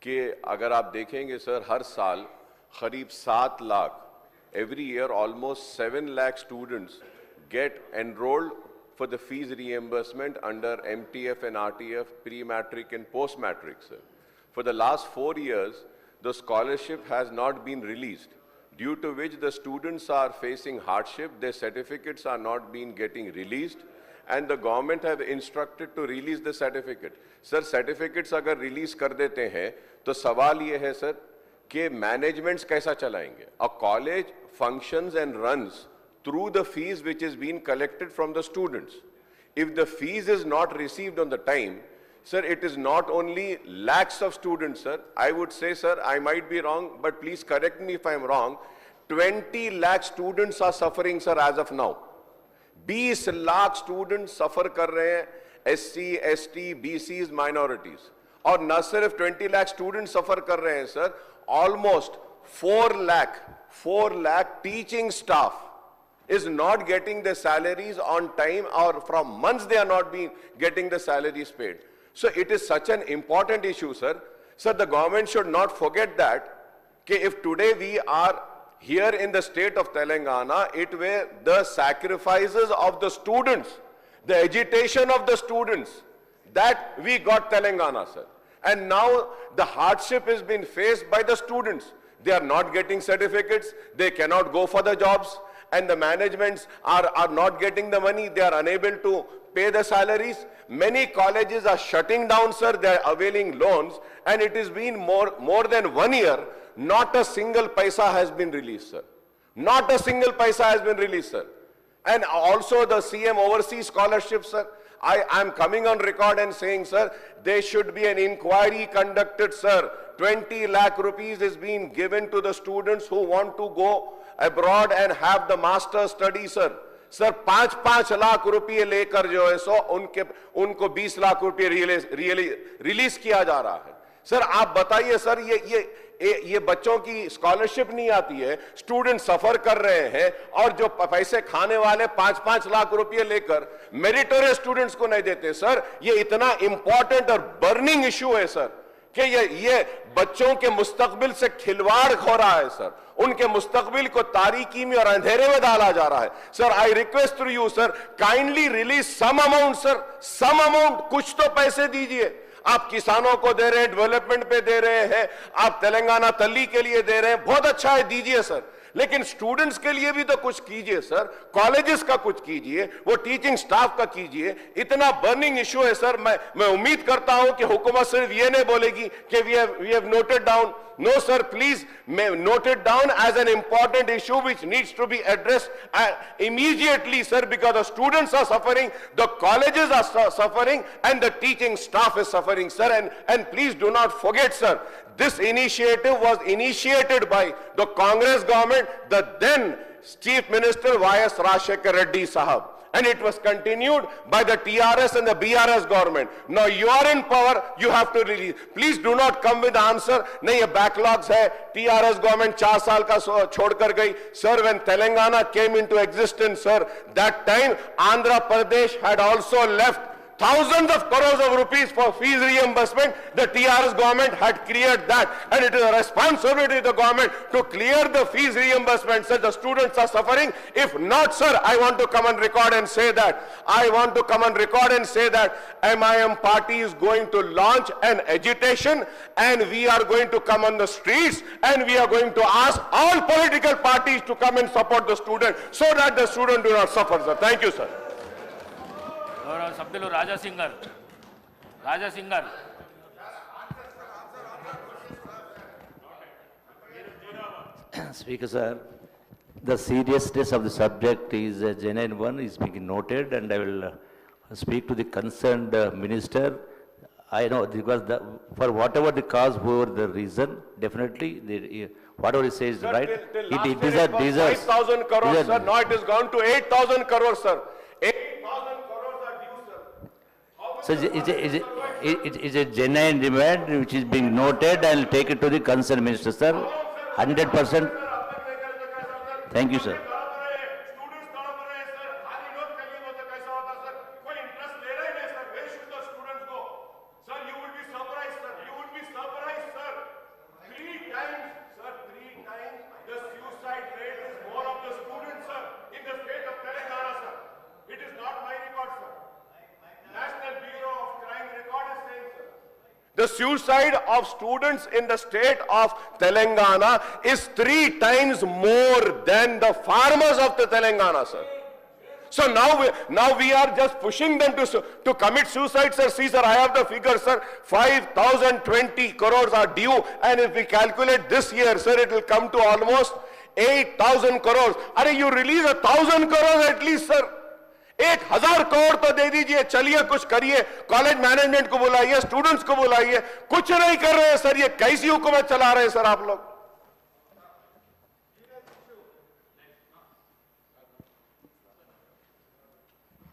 कि अगर आप देखेंगे सर, हर साल करीब 7 lakh, every year almost 7 lakh students get enrolled for the fees reimbursement under MTF and RTF, pre-matric and post-matric, sir. For the last 4 years, the scholarship has not been released, due to which the students are facing hardship, their certificates are not being getting released, and the government have instructed to release the certificate. Sir, certificates अगर release कर देते हैं, तो सवाल ये है sir कि managements कैसा चलाएंगे? A college functions and runs through the fees which is being collected from the students. If the fees is not received on the time, sir, it is not only lakhs of students, sir. I would say, sir, I might be wrong, but please correct me if I am wrong. 20 lakh students are suffering, sir, as of now. 20 lakh students सफर कर रहे हैं, SC, ST, BCs, minorities. और न सिर्फ 20 lakh student सफर कर रहे हैं sir, almost 4 lakh teaching staff is not getting the salaries on time, or from months they are not being getting the salaries paid. So it is such an important issue, sir. Sir, the government should not forget that, if today we are here in the state of Telangana, it were the sacrifices of the students, the agitation of the students, that we got Telangana, sir. And now the hardship has been faced by the students. They are not getting certificates, they cannot go for the jobs, and the managements are not getting the money, they are unable to pay the salaries. Many colleges are shutting down, sir, they are availing loans, and it has been more than 1 year, not a single paisa has been released, sir. Not a single paisa has been released, sir. And also the CM overseas scholarship, sir. I am coming on record and saying, sir, there should be an inquiry conducted, sir. 20 lakh rupees is being given to the students who want to go abroad and have the master study, sir. Sir 5-5 lakh रुपए लेकर जो है सो उनको 20 लाख रुपए release किया जा रहा है. सर आप बताइए सर, ये बच्चों की स्कॉलरशिप नहीं आती है, स्टूडेंट सफर कर रहे हैं, और जो पैसे खाने वाले 5-5 लाख रुपए लेकर मेरिटोरियस स्टूडेंट्स को नहीं देते. सर ये इतना इंपॉर्टेंट और बर्निंग इशू है सर, कि ये बच्चों के मुस्तकबिल से खिलवाड़ हो रहा है सर, उनके मुस्तकबिल को तारीकी में और अंधेरे में डाला जा रहा है. Sir I request to you sir, kindly release some amount sir, some amount, कुछ तो पैसे दीजिए. आप किसानों को दे रहे हैं, डेवलपमेंट पे दे रहे हैं, आप तेलंगाना तल्ली के लिए दे रहे हैं, बहुत अच्छा है, दीजिए सर, लेकिन स्टूडेंट्स के लिए भी तो कुछ कीजिए सर, कॉलेजेस का कुछ कीजिए, वो टीचिंग स्टाफ का कीजिए. इतना बर्निंग इशू है सर. मैं उम्मीद करता हूं कि हुकूमत सिर्फ ये नहीं बोलेगी कि we have noted down. No sir, please note it down as an important issue which needs to be addressed immediately, sir, because the students are suffering, the colleges are suffering, and the teaching staff is suffering, sir. And please do not forget, sir, this initiative was initiated by the Congress government, the then Chief Minister Y.S. Rajshekar Reddy Sahab. And it was continued by the TRS and the BRS government. Now you are in power, you have to release. Please do not come with the answer, नहीं ये backlogs है, TRS government 4 साल का छोड़कर गई. Sir, when Telangana came into existence, sir, that time Andhra Pradesh had also left thousands of crores of rupees for fees reimbursement. The TRS government had cleared that, and it is a responsibility of the government to clear the fees reimbursement. Sir, the students are suffering. If not, sir, I want to come on record and say that. MIM party is going to launch an agitation, and we are going to come on the streets, and we are going to ask all political parties to come and support the student, so that the student do not suffer, sir. Thank you, sir. సభ్యులు రాజా singer Speaker sir, the seriousness of the subject is a genuine one, is being noted, and I will speak to the concerned minister. I know, because for whatever the cause, whoever the reason, definitely whatever he says, sir, right, it is a deserves 5,000 crores, sir. Now it has gone to 8,000 crores, sir. 8,000 so it's a genuine demand which is being noted. I will take it to the concerned minister, sir. 100%. Thank you, sir. Sir, you would be surprised, sir. The suicide of students in the state of Telangana is 3 times more than the farmers of the Telangana, sir. So now we are just pushing them to commit suicide, sir. See, sir, I have the figure, sir. 5,020 crores are due, and if we calculate this year, sir, it will come to almost 8,000 crores. Are you release 1,000 crores at least, sir? 1,000 crore तो दे दीजिए, चलिए कुछ करिए, college management को बुलाइए, students को बुलाइए, कुछ नहीं कर रहे हैं सर, ये कैसी हुकूमत चला रहे हैं सर आप लोग?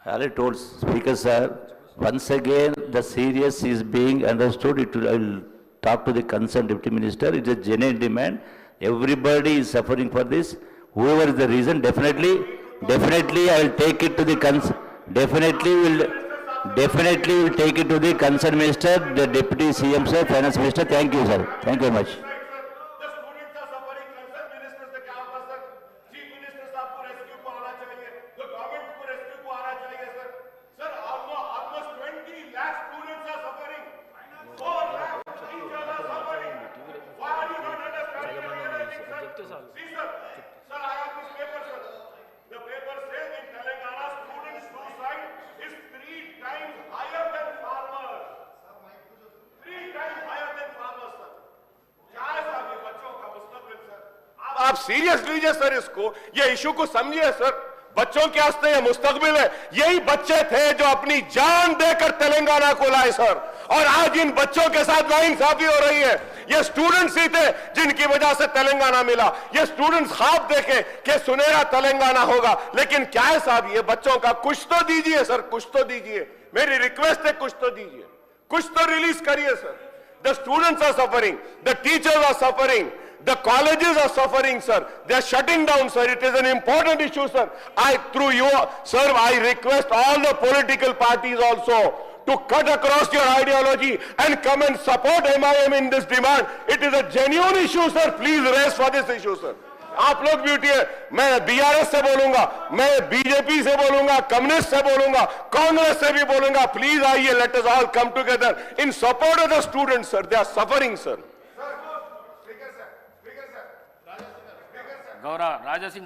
I already told Speaker sir, once again, the serious is being understood. I will talk to the concerned Deputy Minister. It is a genuine demand. Everybody is suffering for this. Whoever is the reason, definitely I will take it to the definitely will take it to the concerned minister, the Deputy CM sir, Finance Minister. Thank you, sir. Thank you very much. आप serious लीजिए sir इसको, ये issue को समझिए sir. बच्चों के वास्ते ये मुस्तकबिल है। यही बच्चे थे जो अपनी जान देकर तेलंगाना को लाए सर, और आज इन बच्चों के साथ नाइंसाफी हो रही है। ये स्टूडेंट्स ही थे जिनकी वजह से तेलंगाना मिला। ये स्टूडेंट्स ख्वाब देखे कि सुनहरा तेलंगाना होगा, लेकिन क्या है साहब, ये बच्चों का कुछ तो दीजिए सर, कुछ तो दीजिए। मेरी रिक्वेस्ट है, कुछ तो दीजिए, कुछ तो रिलीज करिए sir. The students are suffering, the teachers are suffering, the colleges are suffering, sir. They are shutting down, sir. It is an important issue, sir. Through you, sir, I request all the political parties also to cut across your ideology and come and support MIM in this demand. It is a genuine issue, sir. Please raise for this issue, sir. आप लोग भी उठिए, मैं BRS से बोलूंगा, मैं BJP से बोलूंगा, कम्युनिस्ट से बोलूंगा, कांग्रेस से भी बोलूंगा। प्लीज आइए, let us all come together in support of the students, sir. They are suffering, sir. Gaurav Raja Singh